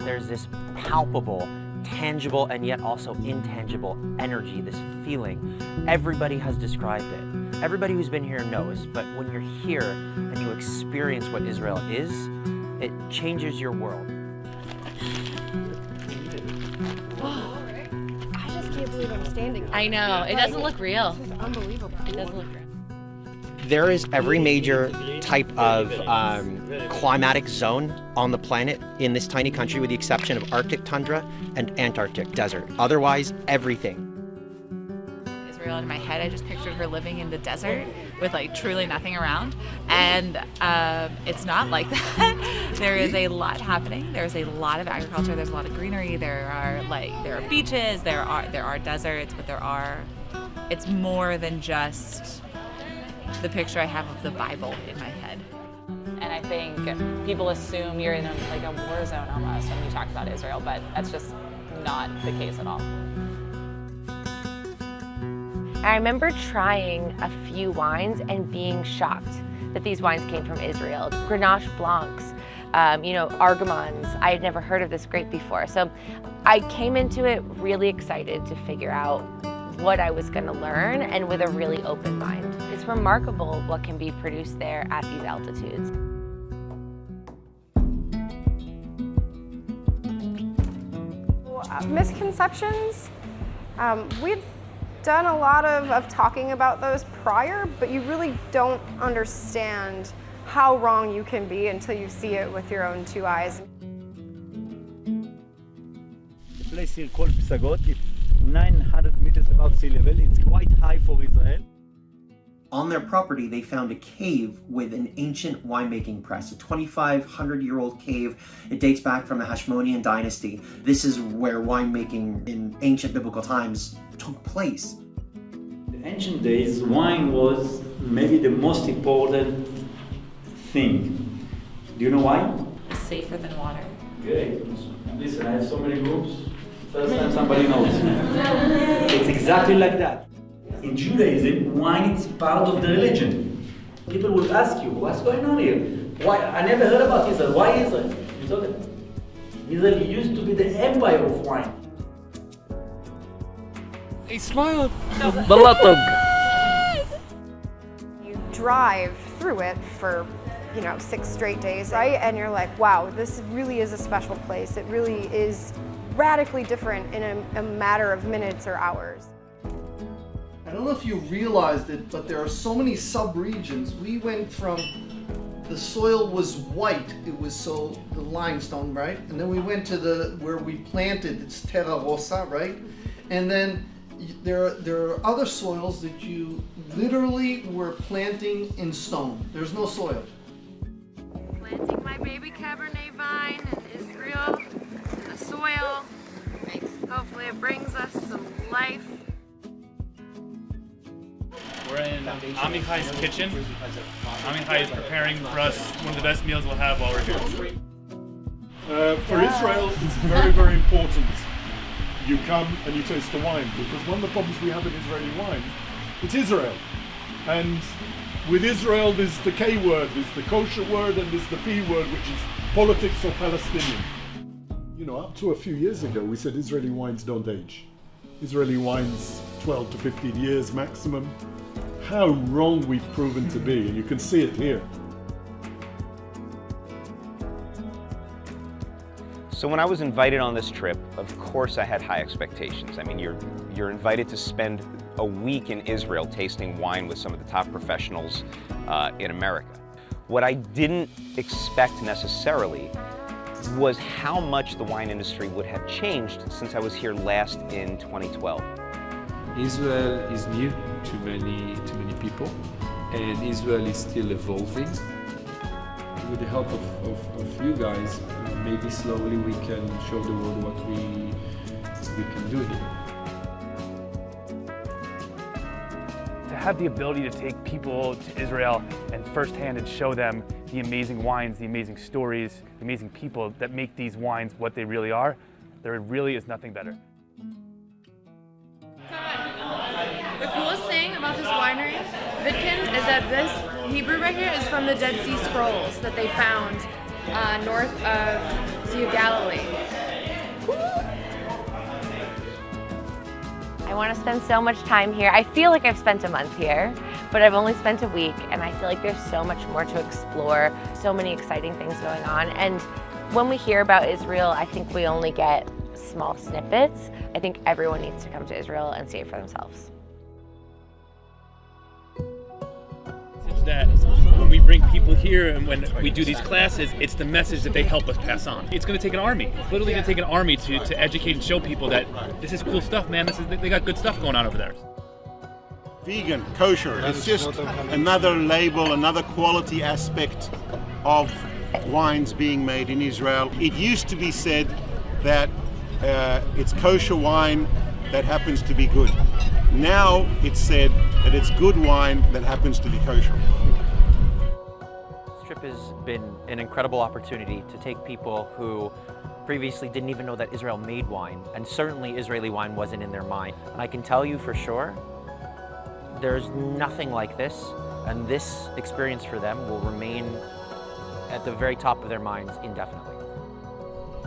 There's this palpable, tangible, and yet also intangible energy, this feeling. Everybody has described it. Everybody who's been here knows, but when you're here and you experience what Israel is, it changes your world. I just can't believe I'm standing here. I know, it doesn't look real. This is unbelievable. It doesn't look real. There is every major type of climatic zone on the planet in this tiny country with the exception of Arctic tundra and Antarctic desert. Otherwise, everything. Israel in my head, I just pictured her living in the desert with like truly nothing around, and it's not like that. There is a lot happening. There's a lot of agriculture. There's a lot of greenery. There are beaches. There are deserts, but it's more than just the picture I have of the Bible in my head. And I think people assume you're in a war zone almost when we talk about Israel, but that's just not the case at all. I remember trying a few wines and being shocked that these wines came from Israel. Grenache Blancs, Argamons. I had never heard of this grape before. So I came into it really excited to figure out what I was going to learn and with a really open mind. It's remarkable what can be produced there at these altitudes. Misconceptions, we've done a lot of talking about those prior, but you really don't understand how wrong you can be until you see it with your own two eyes. The place here called Psagot, it's 900 meters above sea level. It's quite high for Israel. On their property, they found a cave with an ancient winemaking press, a 2,500-year-old cave. It dates back from the Hashmonean dynasty. This is where winemaking in ancient biblical times took place. In ancient days, wine was maybe the most important thing. Do you know why? It's safer than water. Great. Listen, I have so many groups. First time somebody knows. It's exactly like that. In Judaism, wine is part of the religion. People will ask you, what's going on here? Why? I never heard about Israel. Why Israel? You told them. Israel used to be the empire of wine. He smiled. You drive through it for 6 straight days, right? And you're like, wow, this really is a special place. It really is radically different in a matter of minutes or hours. I don't know if you realized it, but there are so many sub-regions. We went from the soil was white, it was the limestone, right? And then we went to where we planted, it's terra rossa, right? And then there are other soils that you literally were planting in stone. There's no soil. Planting my baby Cabernet vine in Israel, in the soil. Hopefully it brings us some life. We're in Amichai's kitchen. Amichai is preparing for us one of the best meals we'll have while we're here. For Israel, it's very, very important you come and you taste the wine, because one of the problems we have in Israeli wine, it's Israel. And with Israel, there's the K word, there's the kosher word, and there's the P word, which is politics or Palestinian. Up to a few years ago, we said Israeli wines don't age. Israeli wines, 12 to 15 years maximum. How wrong we've proven to be, and you can see it here. So when I was invited on this trip, of course I had high expectations. I mean, you're invited to spend a week in Israel tasting wine with some of the top professionals in America. What I didn't expect necessarily was how much the wine industry would have changed since I was here last in 2012. Israel is new to many people, and Israel is still evolving. With the help of you guys, maybe slowly we can show the world what we can do here. To have the ability to take people to Israel and firsthand and show them the amazing wines, the amazing stories, the amazing people that make these wines what they really are, there really is nothing better. The coolest thing about this winery, Vitkin, is that this Hebrew right here is from the Dead Sea Scrolls that they found north of Sea of Galilee. I want to spend so much time here. I feel like I've spent a month here, but I've only spent a week, and I feel like there's so much more to explore, so many exciting things going on. And when we hear about Israel, I think we only get small snippets. I think everyone needs to come to Israel and see it for themselves. That when we bring people here and when we do these classes, it's the message that they help us pass on. It's going to take an army. It's literally going to take an army to educate and show people that this is cool stuff, man. They got good stuff going on over there. Vegan, kosher, it's just another label, another quality aspect of wines being made in Israel. It used to be said that it's kosher wine that happens to be good. Now it's said that it's good wine that happens to be kosher. This trip has been an incredible opportunity to take people who previously didn't even know that Israel made wine, and certainly Israeli wine wasn't in their mind. And I can tell you for sure, there's nothing like this, and this experience for them will remain at the very top of their minds indefinitely.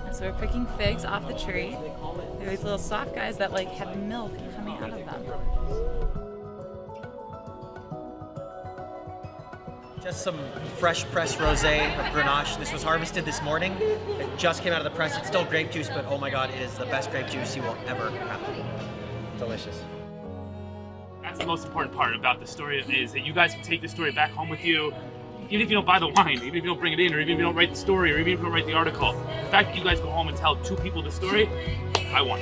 And so we're picking figs off the tree. They're these little soft guys that like have milk coming out of them. Just some fresh pressed rosé of Grenache. This was harvested this morning. It just came out of the press. It's still grape juice, but oh my God, it is the best grape juice you will ever have. Delicious. That's the most important part about the story, is that you guys can take the story back home with you. Even if you don't buy the wine, even if you don't bring it in, or even if you don't write the story, or even if you don't write the article, the fact that you guys go home and tell 2 people the story, I won.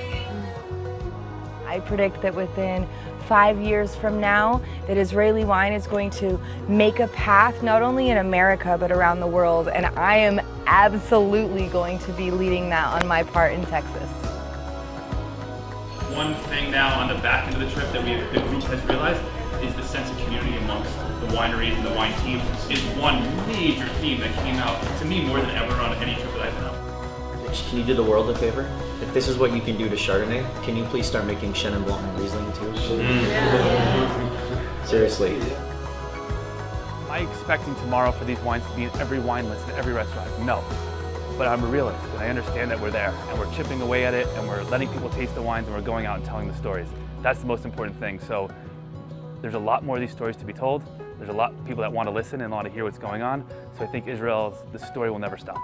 I predict that within 5 years from now, that Israeli wine is going to make a path not only in America, but around the world. And I am absolutely going to be leading that on my part in Texas. One thing now on the back end of the trip that the group has realized is the sense of community amongst the wineries and the wine teams is one major theme that came out to me more than ever on any trip that I've been on. Can you do the world a favor? If this is what you can do to Chardonnay, can you please start making Chenin Blanc and Riesling too? Seriously. Am I expecting tomorrow for these wines to be in every wine list, in every restaurant? No. But I'm a realist, and I understand that we're there, and we're chipping away at it, and we're letting people taste the wines, and we're going out and telling the stories. That's the most important thing. So there's a lot more of these stories to be told. There's a lot of people that want to listen and want to hear what's going on. So I think the story will never stop.